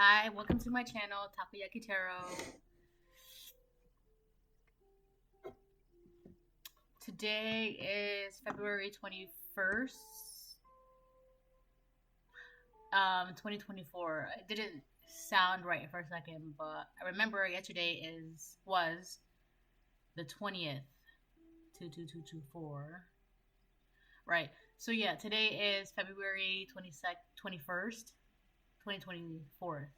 Hi, welcome to my channel, Takoyaki Tarot. Today is February 21st, 2024. It didn't sound right for a second, but I remember yesterday was the 20th, 22224. Right. So yeah, today is February 21st, 2024.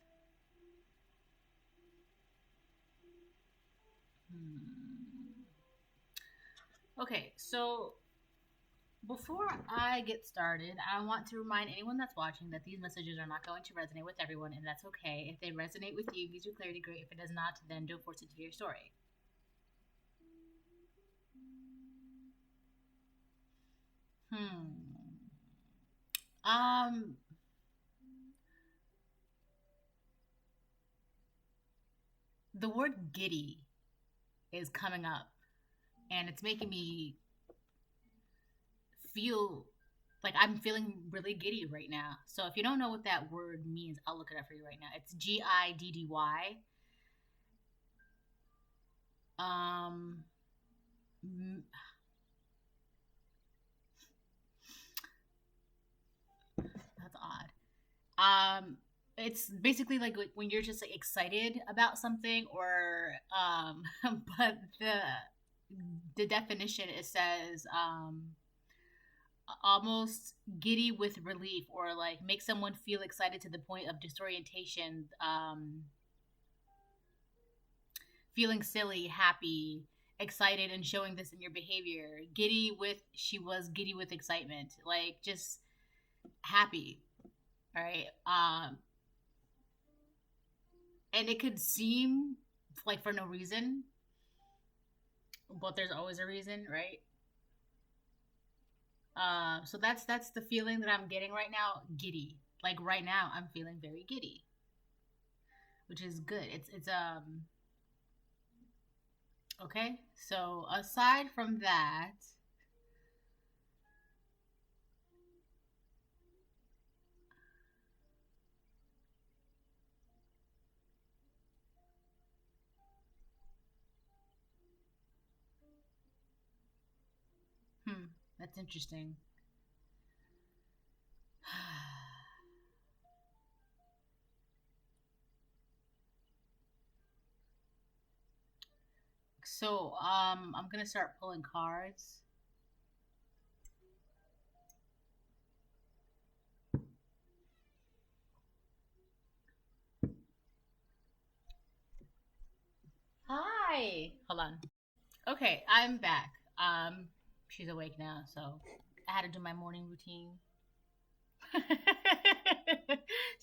Okay, so before I get started, I want to remind anyone that's watching that these messages are not going to resonate with everyone, and that's okay. If they resonate with you, gives you clarity, great. If it does not, then don't force it to be your story. The word giddy is coming up, and it's making me feel like I'm feeling really giddy right now. So if you don't know what that word means, I'll look it up for you right now. It's Giddy. That's odd. It's basically like when you're just like excited about something, or but the definition, it says almost giddy with relief, or like make someone feel excited to the point of disorientation, feeling silly, happy, excited, and showing this in your behavior. She was giddy with excitement, like just happy. All right. And it could seem like for no reason, but there's always a reason, right? So that's the feeling that I'm getting right now, giddy. Like right now, I'm feeling very giddy, which is good. It's okay. So aside from that, that's interesting. So I'm gonna start pulling cards. Hi. Hold on. Okay, I'm back. She's awake now, so I had to do my morning routine.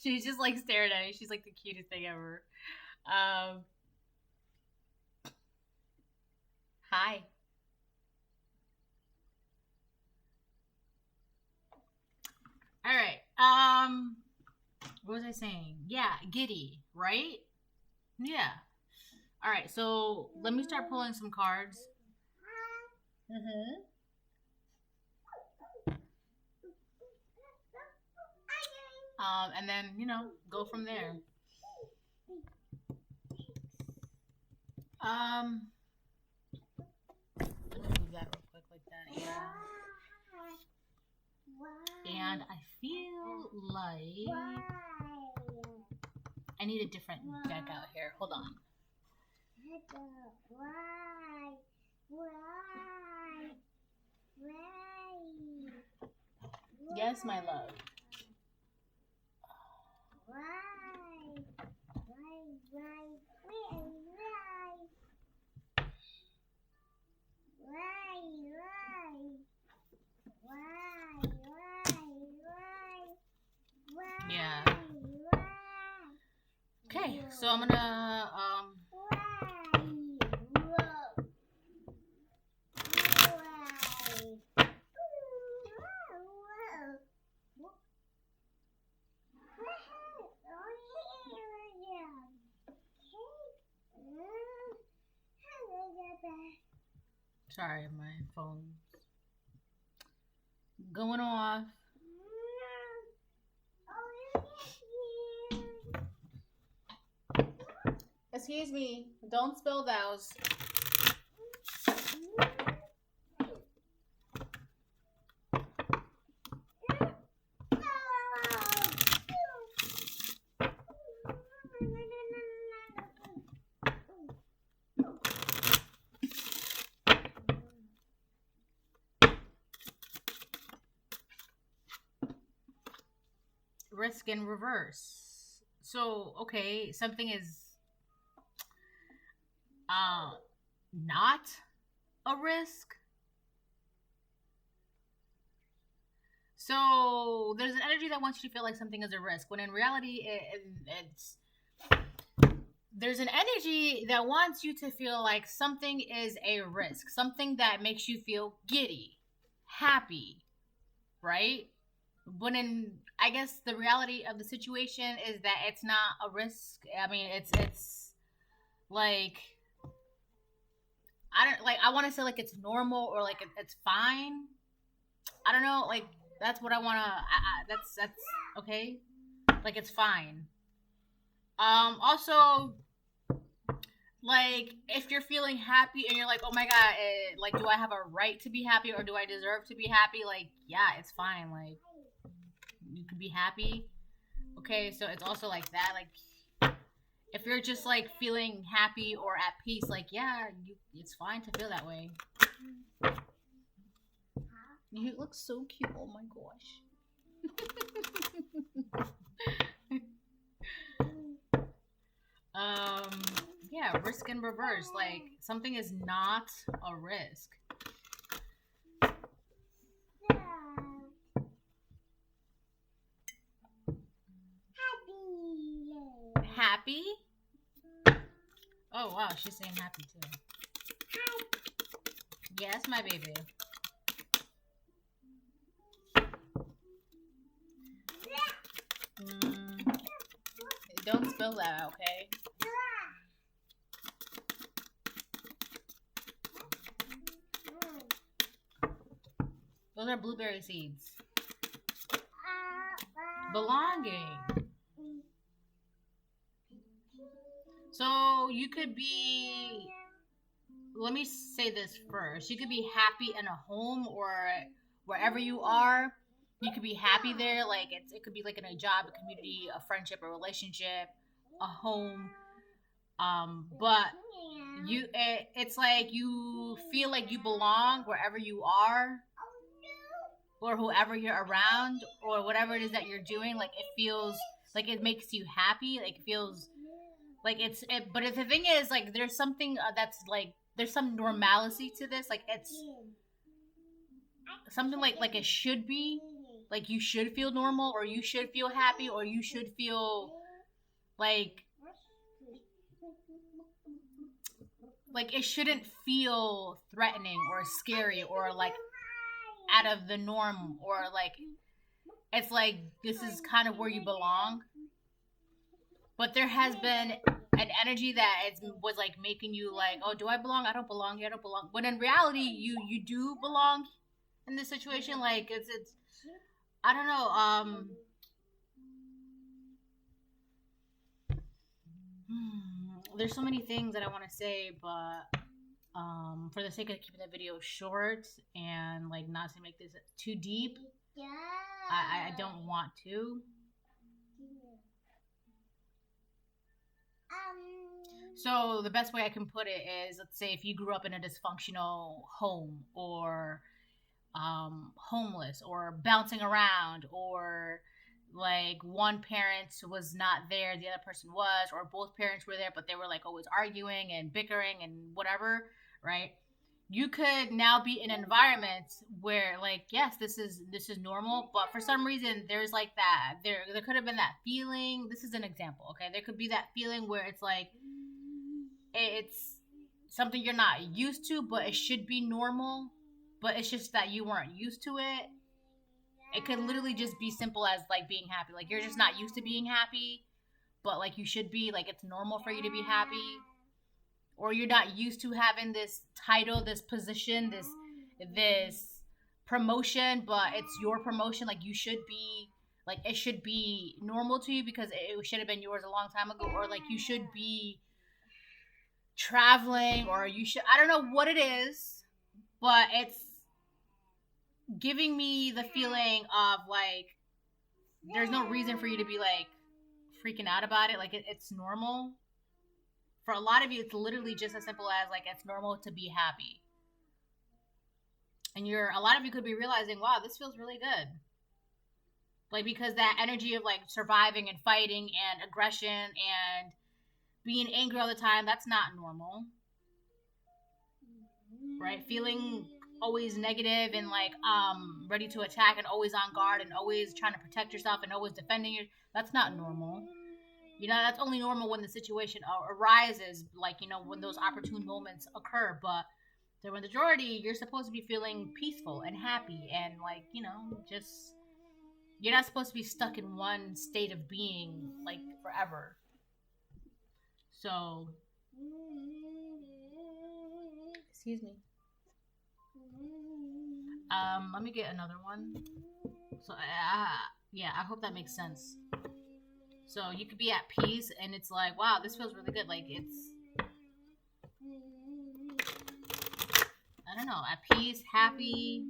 She's just like staring at me. She's like the cutest thing ever. Hi. All right. What was I saying? Yeah, giddy, right? Yeah. All right. So let me start pulling some cards. And then go from there. Let me move that real quick like that. Yeah. And I feel like I need a different deck out here. Hold on. Yes, my love. Yeah. Okay, so I'm gonna sorry, my phone's going off. excuse me. Don't spill those. Risk in reverse. So, okay, something is not a risk. So there's an energy that wants you to feel like something is a risk, when in reality there's an energy that wants you to feel like something is a risk, something that makes you feel giddy, happy, right? When in, I guess the reality of the situation is that it's not a risk. I mean, it's like, I want to say like it's normal, or like it's fine. I don't know, like that's what I want to. That's okay. Like it's fine. Also, like if you're feeling happy and you're like, oh my god, like do I have a right to be happy, or do I deserve to be happy? Like, yeah, it's fine. Like you can be happy. Okay, so it's also like that. Like if you're just like feeling happy or at peace, like yeah, it's fine to feel that way. You look so cute. Oh my gosh. Yeah, risk in reverse. Like something is not a risk. Happy? Oh wow, she's saying happy too. Yes, my baby. Don't spill that, okay? Those are blueberry seeds. Belonging. So you could be, let me say this first. You could be happy in a home or wherever you are. You could be happy there. Like it could be like in a job, a community, a friendship, a relationship, a home. But it's like you feel like you belong wherever you are, or whoever you're around, or whatever it is that you're doing. Like it feels like it makes you happy. Like it feels like but if the thing is, like there's something that's like there's some normalcy to this. Like it's something like it should be. Like you should feel normal, or you should feel happy, or you should feel like it shouldn't feel threatening or scary or like out of the norm, or like it's like this is kind of where you belong. But there has been an energy that was like making you like, oh, do I belong? I don't belong. I don't belong. But in reality, you do belong in this situation. Like it's I don't know. There's so many things that I want to say, but for the sake of keeping the video short and like not to make this too deep, I don't want to. So the best way I can put it is, let's say if you grew up in a dysfunctional home, or homeless, or bouncing around, or like one parent was not there, the other person was, or both parents were there but they were like always arguing and bickering and whatever, right? You could now be in an environment where like, yes, this is normal, but for some reason there's like that there could have been that feeling. This is an example, okay? There could be that feeling where it's like it's something you're not used to, but it should be normal, but it's just that you weren't used to it. It could literally just be simple as like being happy. Like you're just not used to being happy, but like you should be. Like it's normal for you to be happy. Or you're not used to having this title, this position, this promotion, but it's your promotion. Like you should be, like it should be normal to you because it should have been yours a long time ago. Or like you should be traveling, or you should, I don't know what it is, but it's giving me the feeling of like there's no reason for you to be like freaking out about it. Like it's normal. For a lot of you, it's literally just as simple as like it's normal to be happy. And a lot of you could be realizing, wow, this feels really good. Like, because that energy of like surviving and fighting and aggression and being angry all the time, that's not normal. Right? Feeling always negative and like ready to attack and always on guard and always trying to protect yourself and always defending you, that's not normal. You know, that's only normal when the situation arises, like, you know, when those opportune moments occur. But the majority, you're supposed to be feeling peaceful and happy and like, you know, just, you're not supposed to be stuck in one state of being like forever. So, excuse me. Let me get another one. So, yeah, I hope that makes sense. So you could be at peace and it's like, wow, this feels really good. Like it's, I don't know, at peace, happy,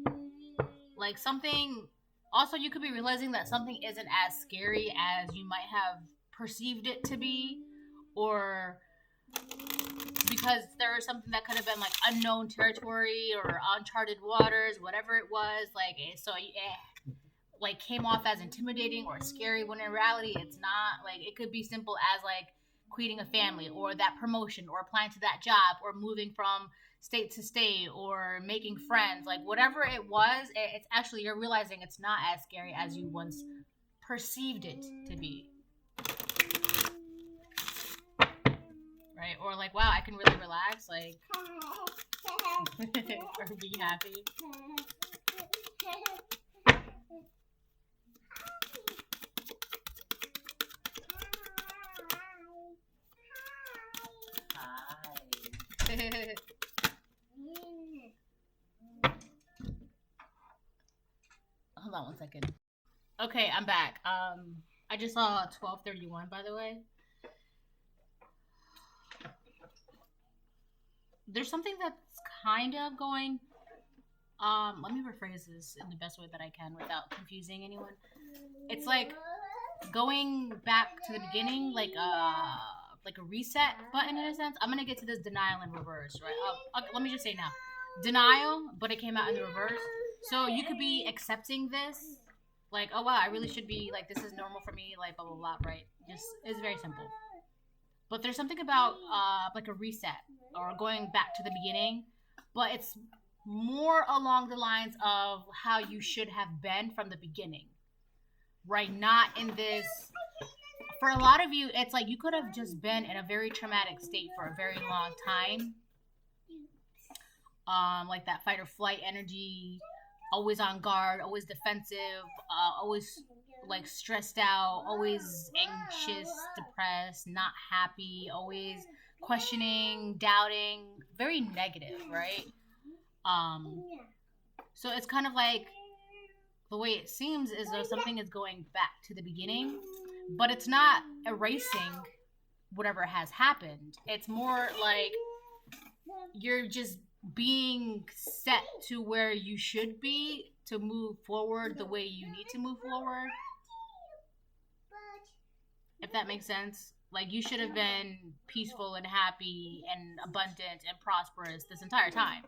like something. Also, you could be realizing that something isn't as scary as you might have perceived it to be, or because there was something that could have been like unknown territory or uncharted waters, whatever it was. Like, so it like came off as intimidating or scary, when in reality it's not. Like, it could be simple as like quitting a family, or that promotion, or applying to that job, or moving from state to state, or making friends. Like, whatever it was, it's actually, you're realizing it's not as scary as you once perceived it to be. Right? Or like, wow, I can really relax, like, or be happy. Hi. Hold on 1 second. Okay, I'm back. I just saw 12:31, by the way. There's something that's kind of going. Let me rephrase this in the best way that I can without confusing anyone. It's like going back to the beginning, like a reset button in a sense. I'm gonna get to this denial in reverse, right? Let me just say now, denial, but it came out in the reverse. So you could be accepting this, like, oh wow, I really should be like, this is normal for me, like blah blah blah, right? Just, it's very simple. But there's something about like a reset or going back to the beginning, but it's more along the lines of how you should have been from the beginning, right? Not in this. For a lot of you, it's like you could have just been in a very traumatic state for a very long time. Like that fight or flight energy, always on guard, always defensive, always like stressed out, always anxious, depressed, not happy, always questioning, doubting, very negative, right? So it's kind of like, the way it seems is though something is going back to the beginning, but it's not erasing whatever has happened. It's more like you're just being set to where you should be to move forward the way you need to move forward. If that makes sense. Like, you should have been peaceful and happy and abundant and prosperous this entire time.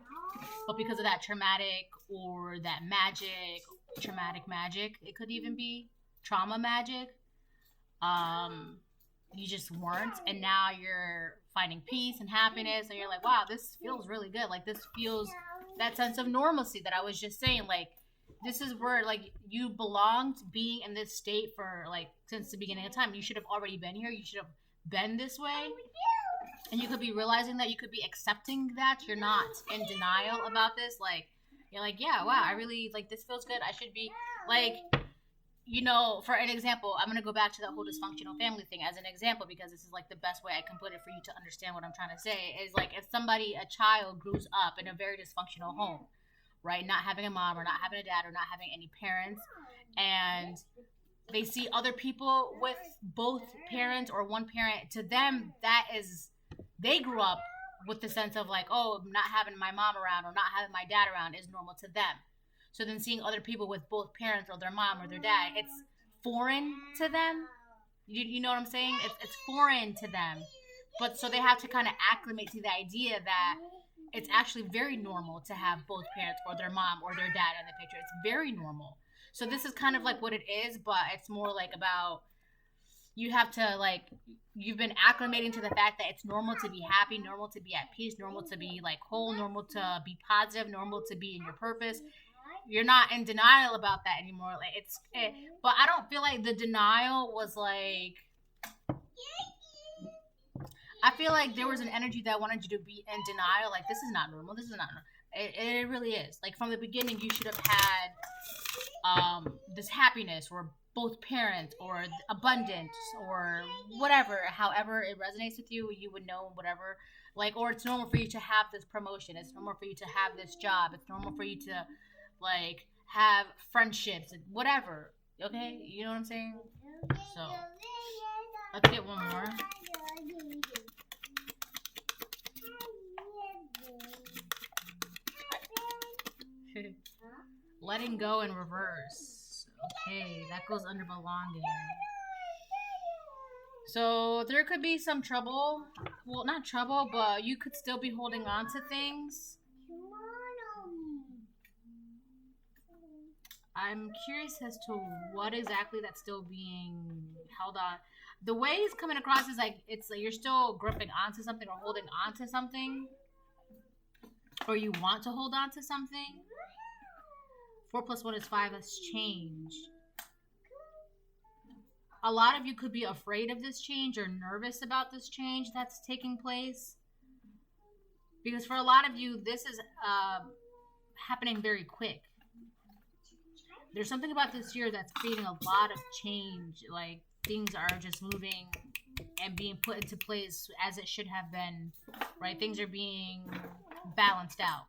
But because of that traumatic or that magic, traumatic magic, it could even be trauma magic, you just weren't. And now you're finding peace and happiness. And you're like, wow, this feels really good. Like, this feels that sense of normalcy that I was just saying. Like, this is where, like, you belonged being in this state for, like, since the beginning of time. You should have already been here. You should have been this way. And you could be realizing that, you could be accepting that. You're not in denial about this. Like, you're like, yeah, wow, I really, like, this feels good. I should be, like, you know, for an example, I'm going to go back to that whole dysfunctional family thing as an example, because this is, like, the best way I can put it for you to understand what I'm trying to say. Is, like, if a child grows up in a very dysfunctional home, right? Not having a mom, or not having a dad, or not having any parents, and they see other people with both parents or one parent. To them, that is, they grew up with the sense of like, oh, not having my mom around or not having my dad around is normal to them. So then seeing other people with both parents or their mom or their dad, it's foreign to them. You know what I'm saying? It's foreign to them. But so they have to kind of acclimate to the idea that it's actually very normal to have both parents or their mom or their dad in the picture. It's very normal. So this is kind of like what it is, but it's more like about you have to like, you've been acclimating to the fact that it's normal to be happy, normal to be at peace, normal to be like whole, normal to be positive, normal to be in your purpose. You're not in denial about that anymore. Like but I don't feel like the denial was like, I feel like there was an energy that wanted you to be in denial. Like, this is not normal. This is not normal. It really is. Like, from the beginning, you should have had this happiness or both parents or abundance or whatever. However it resonates with you, you would know whatever. Like, or it's normal for you to have this promotion. It's normal for you to have this job. It's normal for you to, like, have friendships and whatever. Okay? You know what I'm saying? So, let's get one more. Letting go in reverse. Okay, that goes under belonging. So there could be some trouble. Well, not trouble, but you could still be holding on to things. I'm curious as to what exactly that's still being held on. The way it's coming across is like it's like you're still gripping onto something or holding on to something, or you want to hold on to something. 4 + 1 is 5. That's change. A lot of you could be afraid of this change or nervous about this change that's taking place. Because for a lot of you, this is happening very quick. There's something about this year that's creating a lot of change. Like, things are just moving and being put into place as it should have been, right? Things are being balanced out.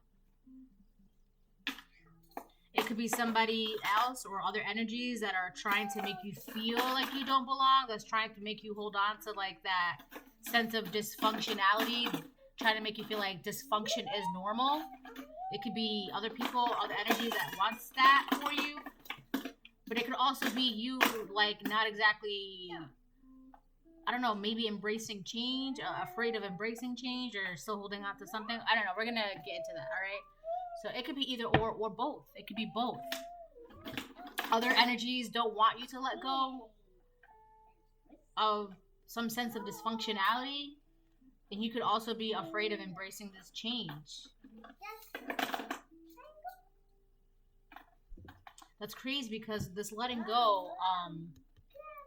It could be somebody else or other energies that are trying to make you feel like you don't belong, that's trying to make you hold on to like that sense of dysfunctionality, trying to make you feel like dysfunction is normal. It could be other people, other energies that wants that for you. But it could also be you, like, not exactly, I don't know, maybe embracing change, afraid of embracing change, or still holding on to something. I don't know. We're going to get into that, all right? So it could be either or both. It could be both. Other energies don't want you to let go of some sense of dysfunctionality. And you could also be afraid of embracing this change. That's crazy because this letting go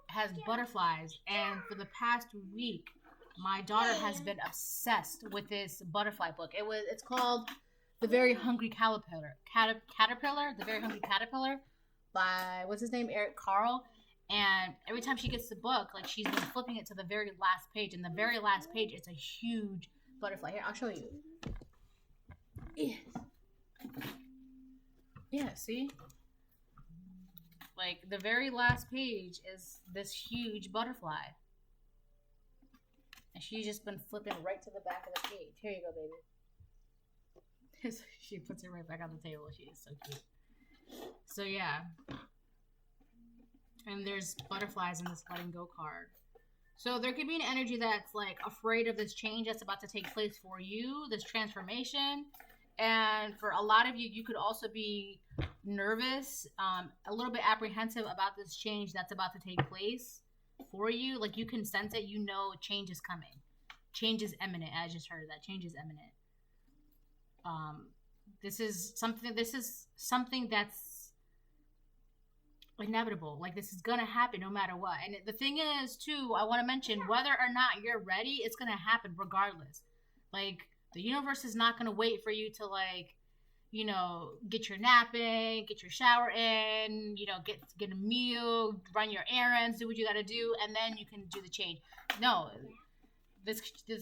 has butterflies. And for the past week, my daughter has been obsessed with this butterfly book. It's called The Very Hungry Caterpillar. The Very Hungry Caterpillar by, what's his name? Eric Carle. And every time she gets the book, like, she's been flipping it to the very last page. And the very last page is a huge butterfly. Here, I'll show you. Yeah, see? Like, the very last page is this huge butterfly. And she's just been flipping right to the back of the page. Here you go, baby. She puts it right back on the table. She is so cute. So, yeah. And there's butterflies in this letting go card. So there could be an energy that's like afraid of this change that's about to take place for you, this transformation. And for a lot of you, you could also be nervous, a little bit apprehensive about this change that's about to take place for you. Like, you can sense it. You know change is coming. Change is imminent. I just heard that. Change is imminent. This is something that's inevitable. Like, this is going to happen no matter what. And the thing is, too, I want to mention, whether or not you're ready, it's going to happen regardless. Like, the universe is not going to wait for you to, like, you know, get your nap in, get your shower in, you know, get a meal, run your errands, do what you got to do, and then you can do the change. No, this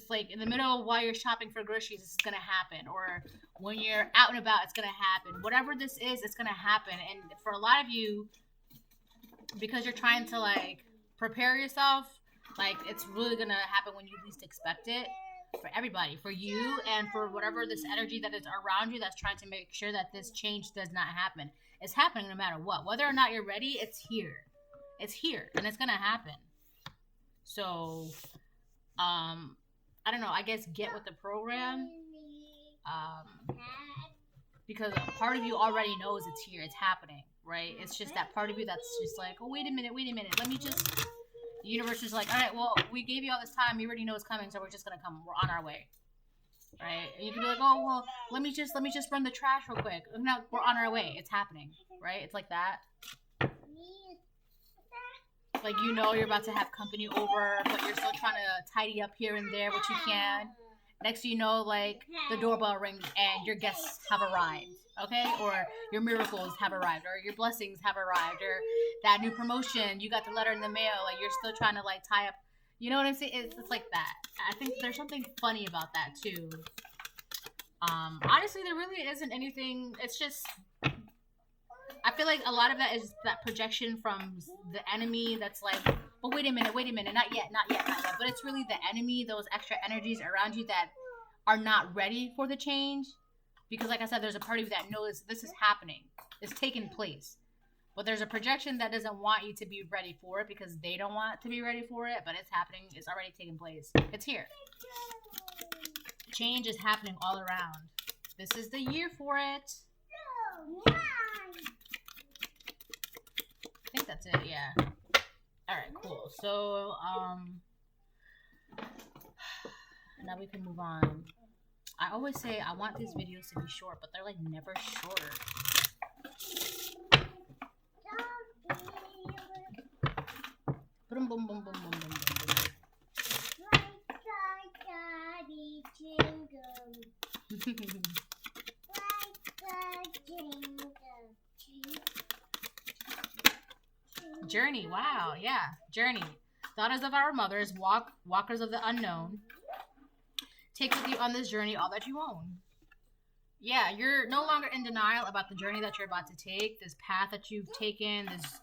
like in the middle while you're shopping for groceries, this is going to happen. Or when you're out and about, it's going to happen. Whatever this is, it's going to happen. And for a lot of you, because you're trying to, like, prepare yourself, like, it's really going to happen when you least expect it. for everybody, for you and for whatever this energy that is around you that's trying to make sure that this change does not happen. It's happening no matter what. Whether or not you're ready, it's here. It's here and it's gonna happen. So I don't know, I guess get with the program. Because a part of you already knows it's here, it's happening, right? It's just that part of you that's just like, oh, wait a minute, let me just, the universe is like, all right, well, we gave you all this time, you already know it's coming, so we're just gonna come, we're on our way, right? And you can be like, oh, well, let me just run the trash real quick. No, we're on our way, it's happening, right? It's like that. Like, you know you're about to have company over, but you're still trying to tidy up here and there what you can. Next thing you know, like, the doorbell rings and your guests have arrived, okay? Or your miracles have arrived, or your blessings have arrived, or that new promotion, you got the letter in the mail, like, you're still trying to, like, tie up, you know what I'm saying? It's like that. I think there's something funny about that, too. Honestly, there really isn't anything, it's just, I feel like a lot of that is that projection from the enemy that's like, but wait a minute, not yet. But it's really the enemy, those extra energies around you that are not ready for the change. Because like I said, there's a part of you that knows this is happening. It's taking place. But there's a projection that doesn't want you to be ready for it because they don't want to be ready for it. But it's happening. It's already taking place. It's here. Change is happening all around. This is the year for it. I think that's it, yeah. Alright, cool. So, now we can move on. I always say I want these videos to be short, but they're like never shorter. Boom, boom, boom, boom, boom, boom, boom. Journey, wow, yeah, journey. Daughters of our mothers, walkers of the unknown. Take with you on this journey all that you own. Yeah, you're no longer in denial about the journey that you're about to take, this path that you've taken, this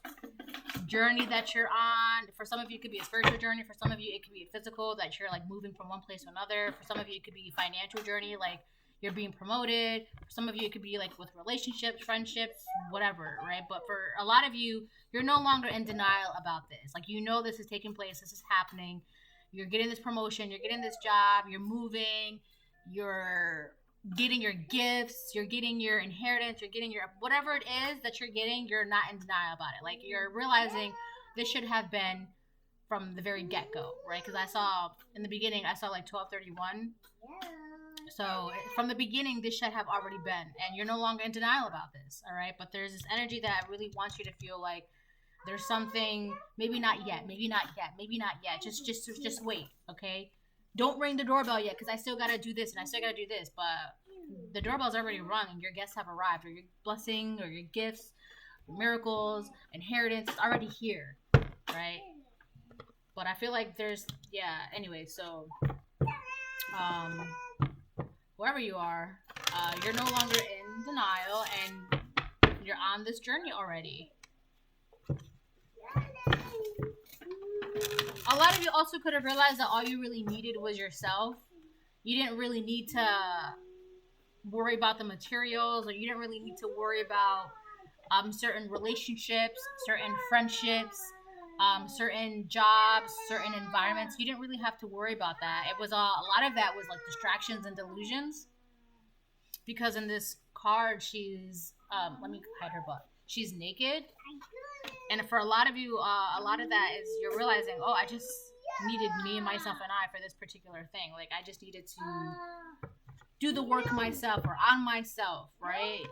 journey that you're on. For some of you, it could be a spiritual journey. For some of you, it could be a physical, that you're like moving from one place to another. For some of you, it could be a financial journey, like you're being promoted. For some of you, it could be like with relationships, friendships, whatever, right? But for a lot of you, you're no longer in denial about this. Like, you know this is taking place, this is happening. You're getting this promotion, you're getting this job, you're moving, you're getting your gifts, you're getting your inheritance, you're getting your, whatever it is that you're getting, you're not in denial about it. Like, you're realizing this should have been from the very get-go, right? Because I saw, in the beginning, I saw like 1231. So from the beginning, this should have already been, and you're no longer in denial about this, all right? But there's this energy that really wants you to feel like there's something, maybe not yet. Just wait, okay? Don't ring the doorbell yet, because I still got to do this, and I still got to do this. But the doorbell's already rung, and your guests have arrived, or your blessing, or your gifts, miracles, inheritance, it's already here, right? But I feel like there's, yeah, anyway, so, wherever you are, you're no longer in denial, and you're on this journey already. A lot of you also could have realized that all you really needed was yourself. You didn't really need to worry about the materials, or you didn't really need to worry about certain relationships, certain friendships, certain jobs, certain environments. You didn't really have to worry about that. It was a lot of that was like distractions and delusions. Because in this card, she's let me hide her butt. She's naked, and for a lot of you, a lot of that is you're realizing, oh, I just needed me and myself and I for this particular thing. Like, I just needed to do the work myself, or on myself, right?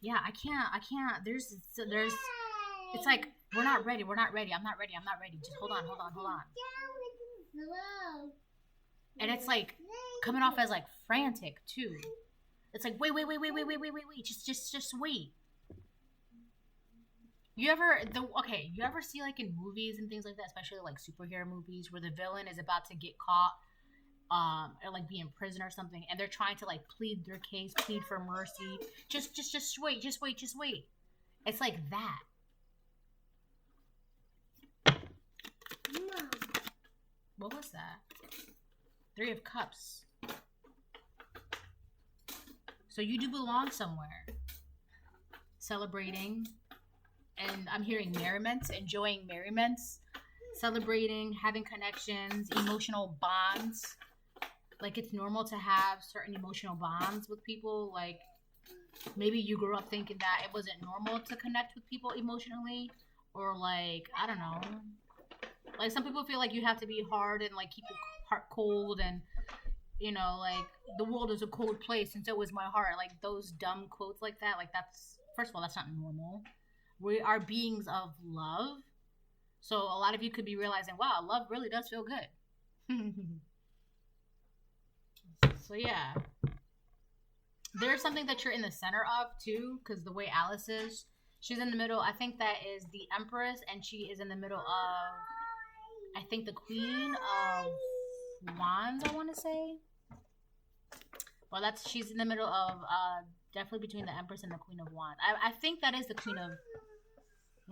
Yeah, I can't. There's, it's like, we're not ready. I'm not ready. Just hold on. And it's like coming off as like frantic too. It's like, wait. Just wait. You ever see like in movies and things like that, especially like superhero movies, where the villain is about to get caught, or like be in prison or something, and they're trying to like plead their case, plead for mercy. Just wait. It's like that. What was that? Three of Cups. So you do belong somewhere. Celebrating. And I'm hearing merriments, enjoying merriments, celebrating, having connections, emotional bonds. Like, it's normal to have certain emotional bonds with people. Like, maybe you grew up thinking that it wasn't normal to connect with people emotionally. Or, like, I don't know. Like, some people feel like you have to be hard and, like, keep your heart cold. And, you know, like, the world is a cold place and so is my heart. Like, those dumb quotes like that. Like, that's, first of all, that's not normal. We are beings of love. So a lot of you could be realizing, wow, love really does feel good. So yeah. There's something that you're in the center of too, because the way Alice is, she's in the middle. I think that is the Empress, and she is in the middle of, I think, the Queen of Wands, I want to say. Well, she's in the middle of, definitely between the Empress and the Queen of Wands. I think that is the Queen of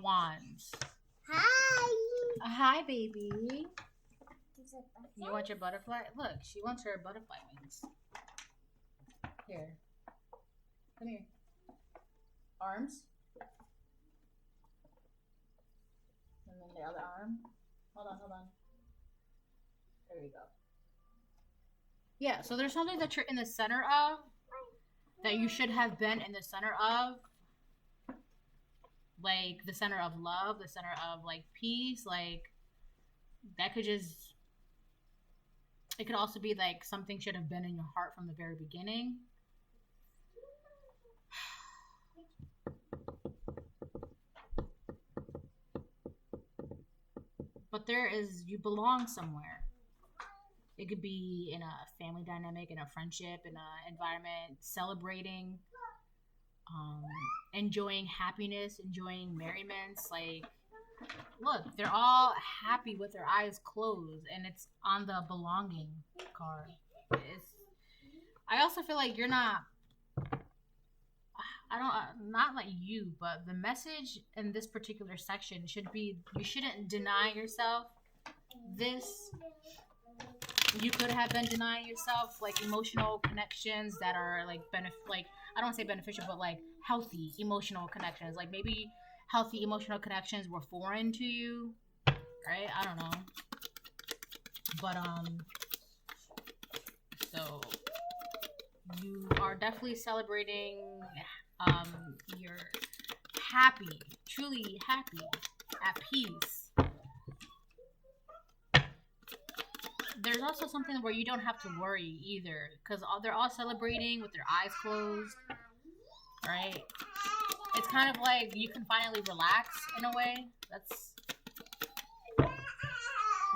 Wands. Hi. Hi, baby. You want your butterfly? Look, she wants her butterfly wings. Here. Come here. Arms. And then the other arm. Hold on. There we go. Yeah, so there's something that you're in the center of that you should have been in the center of. Like, the center of love, the center of, like, peace. Like, that could just... It could also be, like, something should have been in your heart from the very beginning. But you belong somewhere. It could be in a family dynamic, in a friendship, in an environment, celebrating, enjoying happiness, enjoying merriments. Like, look, they're all happy with their eyes closed, and it's on the belonging card. I also feel like you're not, not like you, but the message in this particular section should be, you shouldn't deny yourself this. You could have been denying yourself, like, emotional connections that are, like, I don't want to say beneficial, but, like, healthy emotional connections. Like, maybe healthy emotional connections were foreign to you, right? I don't know. But, so, you are definitely celebrating, you're happy, truly happy, at peace. There's also something where you don't have to worry either, because they're all celebrating with their eyes closed, right? It's kind of like you can finally relax in a way.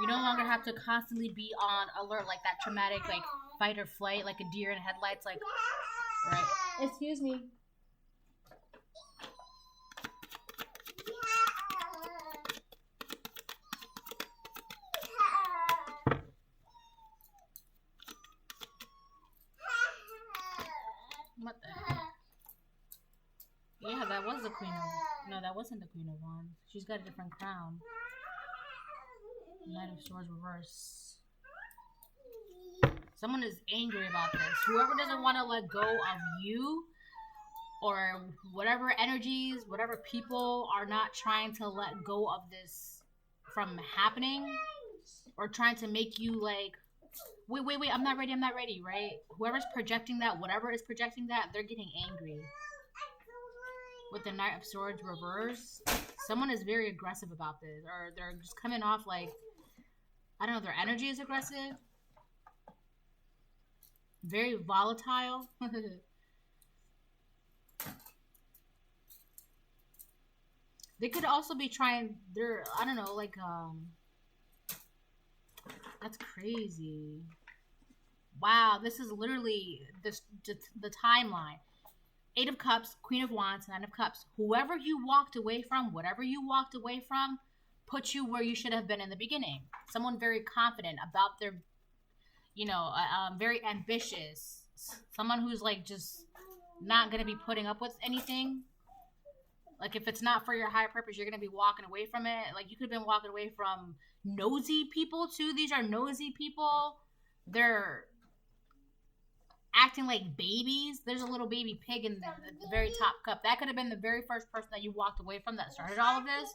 You no longer have to constantly be on alert, like that traumatic, like, fight or flight, like a deer in headlights, like, right? Excuse me. What the heck? Yeah, that was the Queen of... No, that wasn't the Queen of Wands. She's got a different crown. Knight of Swords reverse. Someone is angry about this. Whoever doesn't want to let go of you, or whatever energies, whatever people are not trying to let go of this from happening, or trying to make you like, wait, I'm not ready, right? Whoever's projecting that, whatever is projecting that, they're getting angry. With the Knight of Swords reverse, someone is very aggressive about this, or they're just coming off like, I don't know, their energy is aggressive. Very volatile. They could also be trying, I don't know, like, that's crazy. Wow, this is literally the timeline. 8 of Cups, Queen of Wands, 9 of Cups. Whoever you walked away from, whatever you walked away from, put you where you should have been in the beginning. Someone very confident about their, very ambitious. Someone who's like just not going to be putting up with anything. Like, if it's not for your higher purpose, you're going to be walking away from it. Like, you could have been walking away from nosy people, too. These are nosy people. They're acting like babies. There's a little baby pig in the very top cup. That could have been the very first person that you walked away from that started all of this.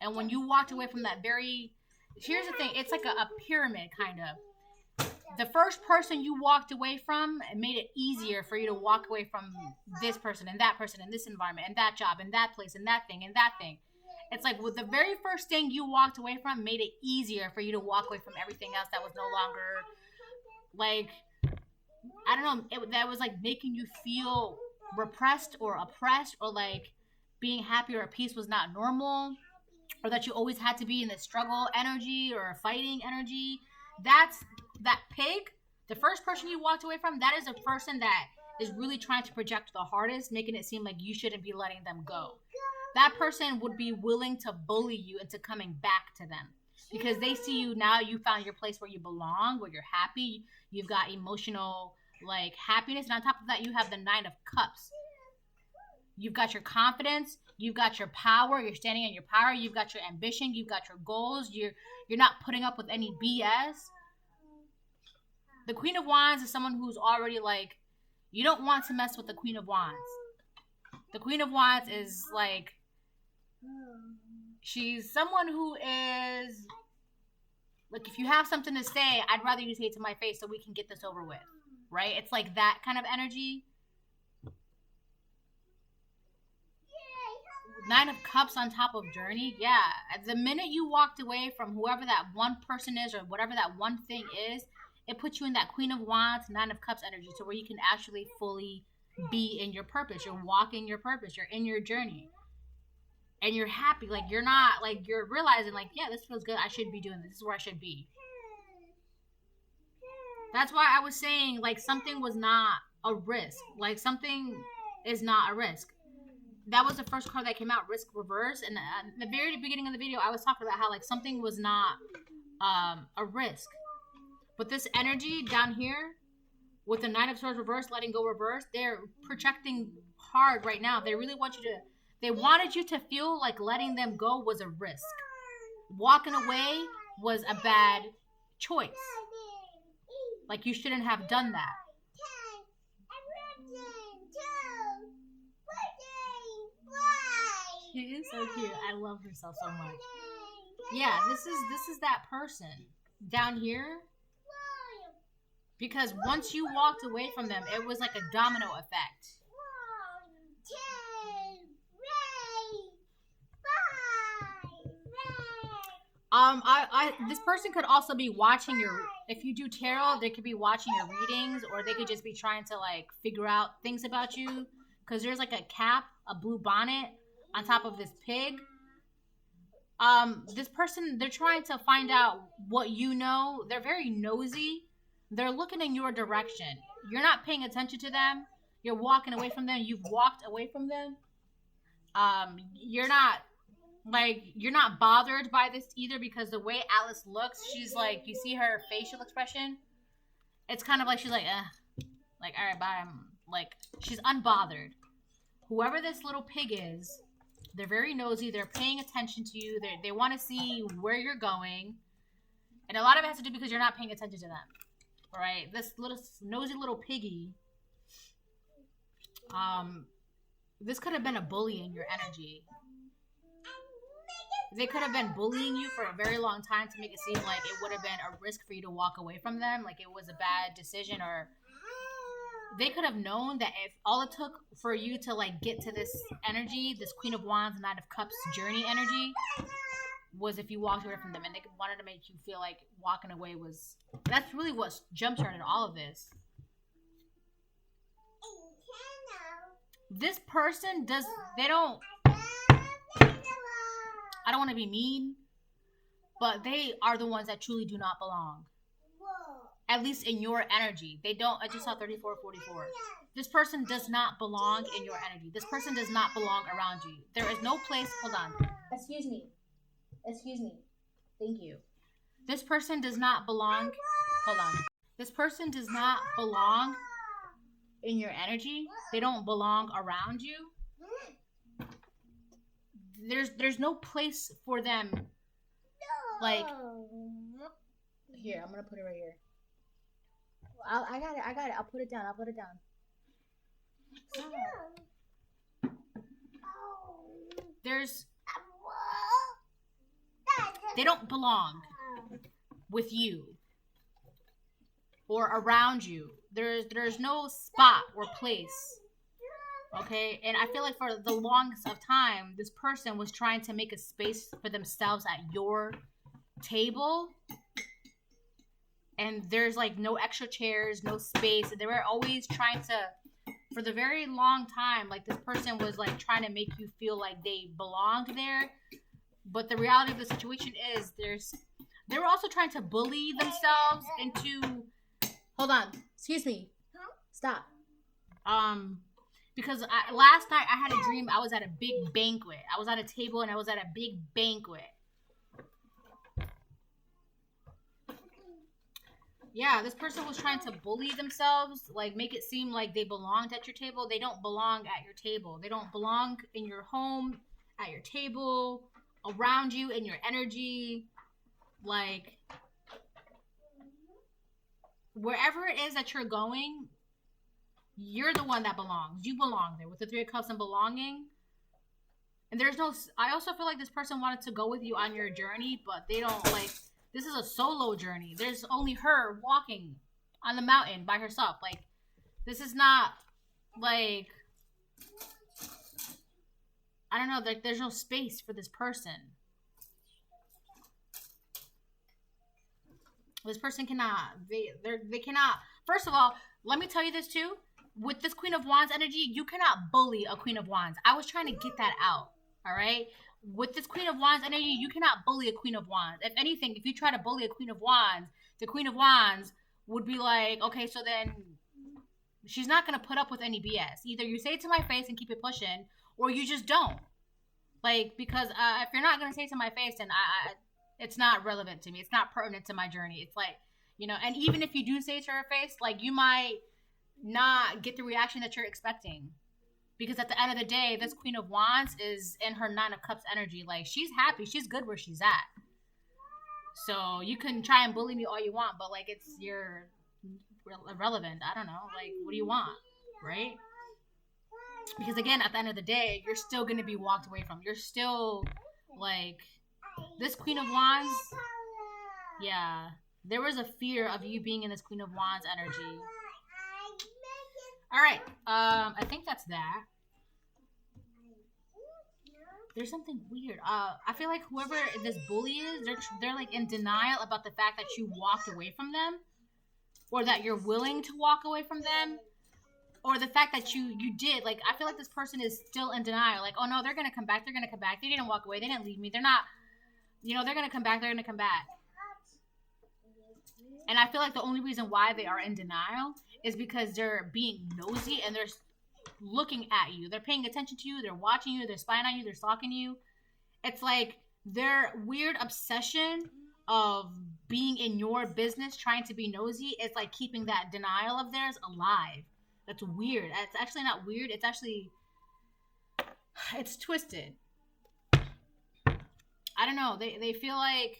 And when you walked away from that very... Here's the thing. It's like a pyramid, kind of. The first person you walked away from, it made it easier for you to walk away from this person and that person and this environment and that job and that place and that thing and that thing. It's like with the very first thing you walked away from made it easier for you to walk away from everything else that was no longer, like, I don't know, that was like making you feel repressed or oppressed, or like being happy or at peace was not normal, or that you always had to be in this struggle energy or fighting energy. That pig, the first person you walked away from, that is a person that is really trying to project the hardest, making it seem like you shouldn't be letting them go. That person would be willing to bully you into coming back to them because they see you now. You found your place where you belong, where you're happy. You've got emotional, like, happiness. And on top of that, you have the 9 of Cups. You've got your confidence. You've got your power. You're standing in your power. You've got your ambition. You've got your goals. You're not putting up with any BS. The Queen of Wands is someone who's already like, you don't want to mess with the Queen of Wands. The Queen of Wands is like, she's someone who is like, if you have something to say, I'd rather you say it to my face so we can get this over with, right? It's like that kind of energy. 9 of Cups on top of journey. Yeah. The minute you walked away from whoever that one person is or whatever that one thing is, it puts you in that Queen of Wands, 9 of Cups energy, to where you can actually fully be in your purpose. You're walking your purpose. You're in your journey. And you're happy. Like, you're not, like, you're realizing, like, yeah, this feels good. I should be doing this. This is where I should be. That's why I was saying, like, something was not a risk. Like, something is not a risk. That was the first card that came out, Risk Reverse. And at the very beginning of the video, I was talking about how, like, something was not a risk. But this energy down here, with the 9 of Swords reverse, letting go reverse, they're projecting hard right now. They really want you to, they wanted you to feel like letting them go was a risk. Walking away was a bad choice. Like, you shouldn't have done that. She is so cute. I love herself so much. Yeah, this is that person down here. Because once you walked away from them, it was like a domino effect. 1, 2, 3, 4, 5. This person could also be watching your, if you do tarot, they could be watching your readings, or they could just be trying to, like, figure out things about you. Because there's like a cap, a blue bonnet on top of this pig. This person, they're trying to find out what you know. They're very nosy. They're looking in your direction. You're not paying attention to them. You're walking away from them. You've walked away from them. You're not bothered by this either, because the way Alice looks, she's like, you see her facial expression? It's kind of like, she's like, like, all right, bye. I'm like, she's unbothered. Whoever this little pig is, they're very nosy. They're paying attention to you. They want to see where you're going. And a lot of it has to do because you're not paying attention to them. Right, this little nosy little piggy. This could have been a bully in your energy. They could have been bullying you for a very long time to make it seem like it would have been a risk for you to walk away from them, like it was a bad decision, or they could have known that if all it took for you to, like, get to this energy, this Queen of Wands, 9 of Cups journey energy, was if you walked away from them, and they wanted to make you feel like walking away was, that's really what jump-started all of this. This person I don't want to be mean, but they are the ones that truly do not belong. At least in your energy. They don't, I just saw 34, 44. This person does not belong in your energy. This person does not belong around you. There is no place, hold on. Excuse me. Thank you. This person does not belong. Hold on. This person does not belong in your energy. They don't belong around you. there's no place for them. Like, here, I'm gonna put it right here. I got it. I'll put it down. They don't belong with you or around you. There's no spot or place. Okay, and I feel like for the longest of time, this person was trying to make a space for themselves at your table, and there's like no extra chairs, no space. They were always trying to, for the very long time, like this person was like trying to make you feel like they belonged there. But the reality of the situation is they were also trying to bully themselves into, hold on, excuse me, stop. Because last night I had a dream. I was at a big banquet. I was at a table and I was at a big banquet. Yeah, this person was trying to bully themselves, like make it seem like they belonged at your table. They don't belong at your table. They don't belong in your home, at your table, around you, in your energy. Like, wherever it is that you're going, you're the one that belongs. You belong there with the Three of Cups and belonging. And there's no, I also feel like this person wanted to go with you on your journey, but they don't, like, this is a solo journey. There's only her walking on the mountain by herself. Like, this is not, like, I don't know, like, there's no space for this person. This person cannot, they cannot, first of all, let me tell you this too. With this Queen of Wands energy, you cannot bully a Queen of Wands. I was trying to get that out, all right? With this Queen of Wands energy, you cannot bully a Queen of Wands. If anything, if you try to bully a Queen of Wands, the Queen of Wands would be like, okay, so then she's not going to put up with any BS. Either you say it to my face and keep it pushing, or you just don't. Like, because if you're not going to say it to my face, then it's not relevant to me. It's not pertinent to my journey. It's like, you know, and even if you do say it to her face, like, you might not get the reaction that you're expecting, because at the end of the day, this Queen of Wands is in her Nine of Cups energy. Like, she's happy, she's good where she's at. So you can try and bully me all you want, but like, you're irrelevant. I don't know, like, what do you want, right? Because again, at the end of the day, you're still gonna be walked away from. You're still like, this Queen of Wands, yeah, there was a fear of you being in this Queen of Wands energy. All right, I think that's that. There's something weird. I feel like whoever this bully is, they're like in denial about the fact that you walked away from them, or that you're willing to walk away from them, or the fact that you did. Like, I feel like this person is still in denial. Like, oh no, they're gonna come back. They're gonna come back. They didn't walk away. They didn't leave me. They're not. You know, they're gonna come back. They're gonna come back. And I feel like the only reason why they are in denial is because they're being nosy and they're looking at you. They're paying attention to you. They're watching you. They're spying on you. They're stalking you. It's like their weird obsession of being in your business, trying to be nosy. It's like keeping that denial of theirs alive. That's weird. It's actually not weird. It's actually, it's twisted. I don't know. They feel like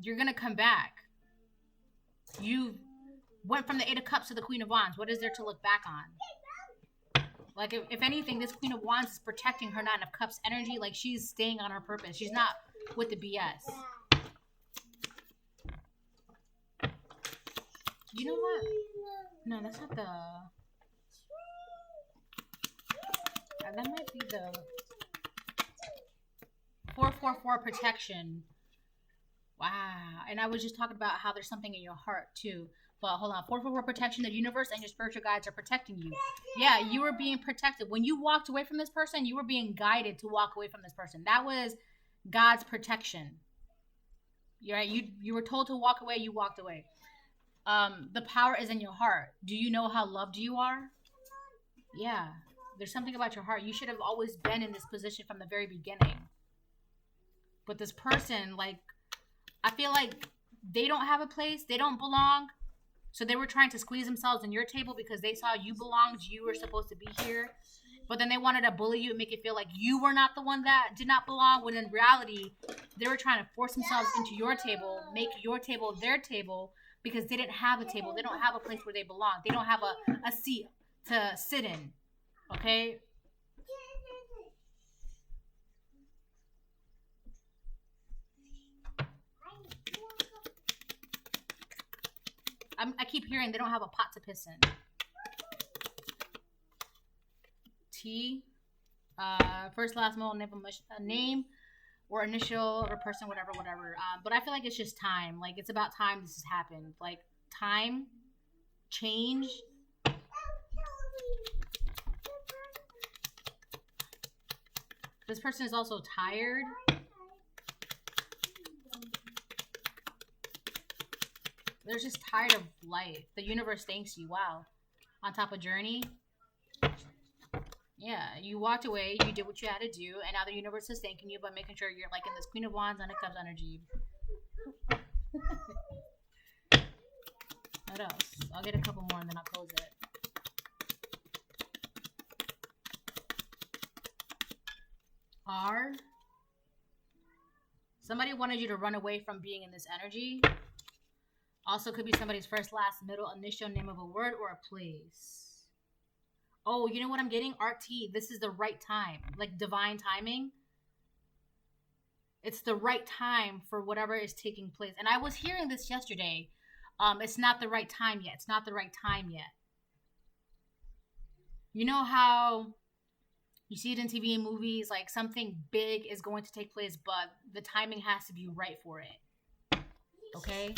you're going to come back. You went from the Eight of Cups to the Queen of Wands. What is there to look back on? Like, if anything, this Queen of Wands is protecting her Nine of Cups energy. Like, she's staying on her purpose. She's not with the BS. You know what? No, that's not the... that might be the 444 protection. Wow. And I was just talking about how there's something in your heart too. But hold on. 444 protection. The universe and your spiritual guides are protecting you. Yeah, you were being protected. When you walked away from this person, you were being guided to walk away from this person. That was God's protection. You're right. You were told to walk away. You walked away. The power is in your heart. Do you know how loved you are? Yeah. There's something about your heart. You should have always been in this position from the very beginning. But this person, like, I feel like they don't have a place. They don't belong. So they were trying to squeeze themselves in your table because they saw you belonged. You were supposed to be here. But then they wanted to bully you and make it feel like you were not the one that did not belong, when in reality, they were trying to force themselves into your table, make your table their table, because they didn't have a table. They don't have a place where they belong. They don't have a seat to sit in. Okay? I keep hearing they don't have a pot to piss in. T. First, last, middle, name or initial or person, whatever. But I feel like it's just time. Like, it's about time this has happened. Like, time, change. This person is also tired. They're just tired of life. The universe thanks you. Wow. On top of journey. Yeah, you walked away, you did what you had to do, and now the universe is thanking you by making sure you're like in this Queen of Wands and a Cups energy. What else? I'll get a couple more and then I'll close it. R. Somebody wanted you to run away from being in this energy. Also could be somebody's first, last, middle, initial, name of a word or a place. Oh, you know what I'm getting? RT. This is the right time. Like divine timing. It's the right time for whatever is taking place. And I was hearing this yesterday. It's not the right time yet. It's not the right time yet. You know how you see it in TV and movies, like something big is going to take place, but the timing has to be right for it. Okay?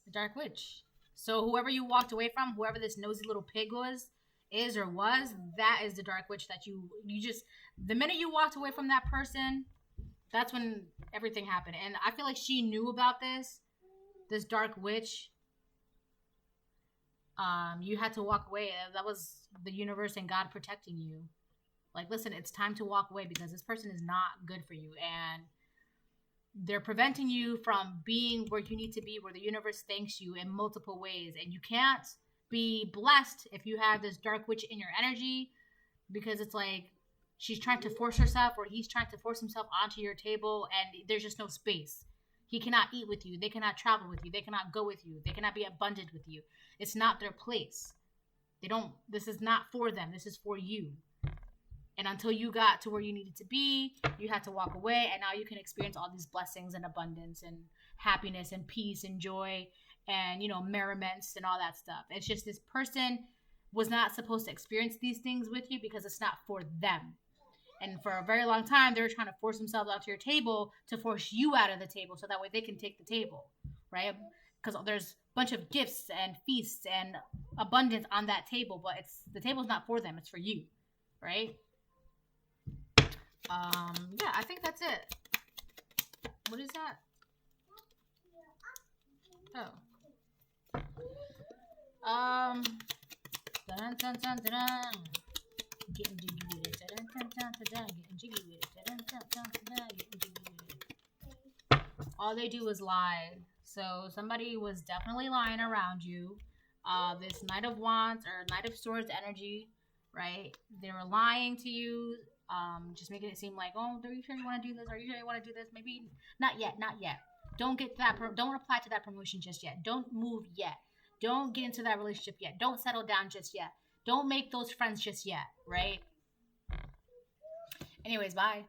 The Dark Witch. So whoever you walked away from, whoever this nosy little pig was, that is the Dark Witch that you just, the minute you walked away from that person, that's when everything happened. And I feel like she knew about this Dark Witch. You had to walk away. That was the universe and God protecting you. Like, listen, it's time to walk away because this person is not good for you. And they're preventing you from being where you need to be, where the universe thanks you in multiple ways. And you can't be blessed if you have this Dark Witch in your energy, because it's like she's trying to force herself, or he's trying to force himself onto your table, and there's just no space. He cannot eat with you. They cannot travel with you. They cannot go with you. They cannot be abundant with you. It's not their place. This is not for them. This is for you. And until you got to where you needed to be, you had to walk away. And now you can experience all these blessings and abundance and happiness and peace and joy and, merriments and all that stuff. It's just this person was not supposed to experience these things with you because it's not for them. And for a very long time, they were trying to force themselves onto your table to force you out of the table so that way they can take the table, right? Because there's a bunch of gifts and feasts and abundance on that table, but the table's not for them. It's for you, right? Yeah, I think that's it. What is that? Oh. Dun, dun, dun, dun, dun. Getting jiggy with it. Dun, dun, dun, dun, dun. Getting jiggy with it. Dun, dun, dun, dun, dun. Getting jiggy with it. All they do is lie. So somebody was definitely lying around you. This Knight of Wands or Knight of Swords energy, right? They were lying to you. Just making it seem like, oh, are you sure you want to do this? Are you sure you want to do this? Maybe not yet. Don't get that. Don't apply to that promotion just yet. Don't move yet. Don't get into that relationship yet. Don't settle down just yet. Don't make those friends just yet, right? Anyways, bye.